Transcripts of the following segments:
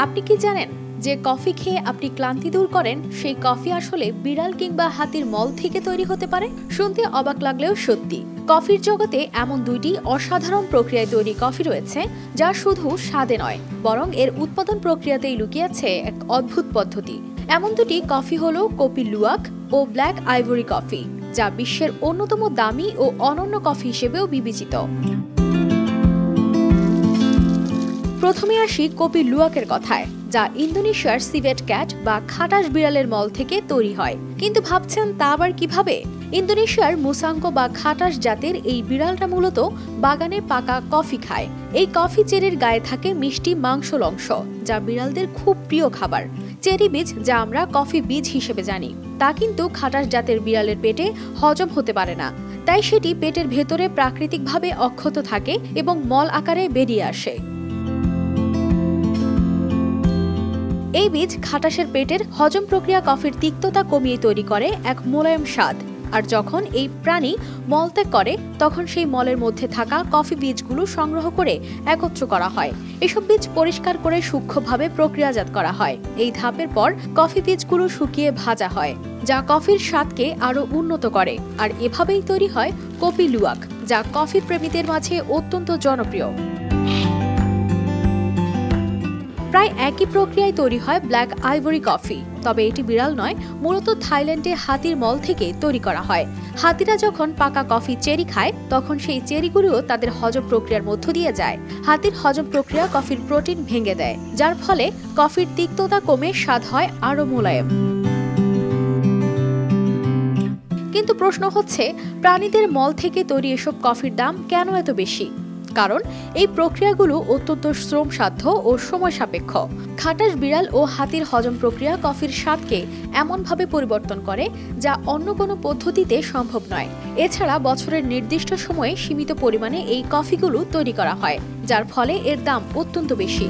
আপনি কি জানেন যে কফি খেয়ে আপনি ক্লান্তি দূর করেন সেই কফি আসলে বিড়াল কিংবা হাতির মল থেকে তৈরি হতে পারে? শুনতে অবাক লাগলেও সত্যি। কফির জগতে এমন দুইটি অসাধারণ প্রক্রিয়ায় তৈরি কফি রয়েছে যা শুধু স্বাদে নয় বরং এর উৎপাদন প্রক্রিয়াতেই লুকিয়ে আছে এক অদ্ভুত পদ্ধতি। এমন দুটি কফি হলো কপি লুওয়াক ও ব্ল্যাক আইভরি কফি, যা বিশ্বের অন্যতম দামি ও অনন্য কফি হিসেবেও বিবেচিত। প্রথমে আসি কপি লুওয়াকের কথায়, যা ইন্দোনেশিয়ার সিভেট ক্যাট বা খাটাস বিড়ালের মল থেকে তৈরি হয়। কিন্তু ভাবছেন তা আবার কিভাবে? ইন্দোনেশিয়ার মুসাঙ্কো বা খাটাস জাতের এই বিড়ালটা মূলত বাগানে পাকা কফি খায়। এই কফি চেরির গায়ে থাকে মিষ্টি মাংসল অংশ, যা বিড়ালদের খুব প্রিয় খাবার। চেরি বীজ, যা আমরা কফি বীজ হিসেবে জানি, তা কিন্তু খাটাস জাতের বিড়ালের পেটে হজম হতে পারে না, তাই সেটি পেটের ভেতরে প্রাকৃতিকভাবে অক্ষত থাকে এবং মল আকারে বেরিয়ে আসে। এই বীজ খাটাসের পেটের হজম প্রক্রিয়া কফির তিক্ততা কমিয়ে তৈরি করে এক মোলায়েম স্বাদ। আর যখন এই প্রাণী মলত্যাগ করে তখন সেই মলের মধ্যে থাকা কফি বীজগুলো সংগ্রহ করে একত্র করা হয়। এসব বীজ পরিষ্কার করে সূক্ষ্মভাবে প্রক্রিয়াজাত করা হয়। এই ধাপের পর কফি বীজগুলো শুকিয়ে ভাজা হয়, যা কফির স্বাদকে আরো উন্নত করে। আর এভাবেই তৈরি হয় কপি লুওয়াক, যা কফি প্রেমীদের মাঝে অত্যন্ত জনপ্রিয়। প্রায় একই প্রক্রিয়ায় তৈরি হয় ব্ল্যাক আইভরি কফি, তবে এটি বিড়াল নয়, মূলত থাইল্যান্ডে হাতির মল থেকে তৈরি করা হয়। হাতিরা যখন পাকা কফি চেরি খায় তখন সেই চেরিগুলিও তাদের হজম প্রক্রিয়ার মধ্য দিয়ে যায়। হাতির হজম প্রক্রিয়া কফির প্রোটিন ভেঙে দেয়, যার ফলে কফির তিক্ততা কমে স্বাদ হয় আরো মোলায়েম। কিন্তু প্রশ্ন হচ্ছে, প্রাণীদের মল থেকে তৈরি এসব কফির দাম কেন এত বেশি? কারণ এই প্রক্রিয়াগুলো অত্যন্ত শ্রমসাধ্য ও সময় সাপেক্ষ। খাটাস বিড়াল ও হাতির হজম প্রক্রিয়া কফির স্বাদকে এমনভাবে পরিবর্তন করে যা অন্য কোনো পদ্ধতিতে সম্ভব নয়। এছাড়া বছরের নির্দিষ্ট সময়ে সীমিত পরিমাণে এই কফিগুলো তৈরি করা হয়, যার ফলে এর দাম অত্যন্ত বেশি।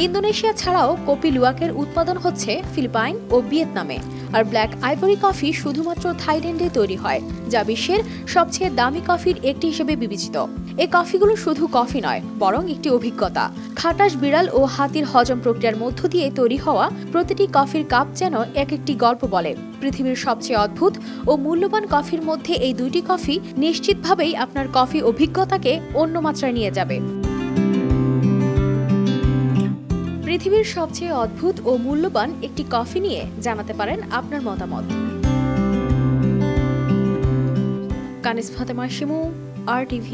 ইন্দোনেশিয়া ছাড়াও কপি লুওয়াকের উৎপাদন হচ্ছে ফিলিপাইন ও ভিয়েতনামে। আর ব্ল্যাক আইভরি কফি শুধুমাত্র থাইল্যান্ডে তৈরি হয়, যা বিশ্বের সবচেয়ে দামি কফির একটি হিসেবে বিবেচিত। এই কফিগুলো শুধু কফি নয় বরং একটি অভিজ্ঞতা। খাটাস বিড়াল ও হাতির হজম প্রক্রিয়ার মধ্য দিয়ে তৈরি হওয়া প্রতিটি কফির কাপ যেন এক একটি গল্প বলে। পৃথিবীর সবচেয়ে অদ্ভুত ও মূল্যবান কফির মধ্যে এই দুইটি কফি নিশ্চিতভাবেই আপনার কফি অভিজ্ঞতাকে অন্য মাত্রায় নিয়ে যাবে। পৃথিবীর সবচেয়ে অদ্ভুত ও মূল্যবান একটি কফি নিয়ে জানাতে পারেন আপনার মতামত। কানিজ ফাতেমা শিমু, RTV।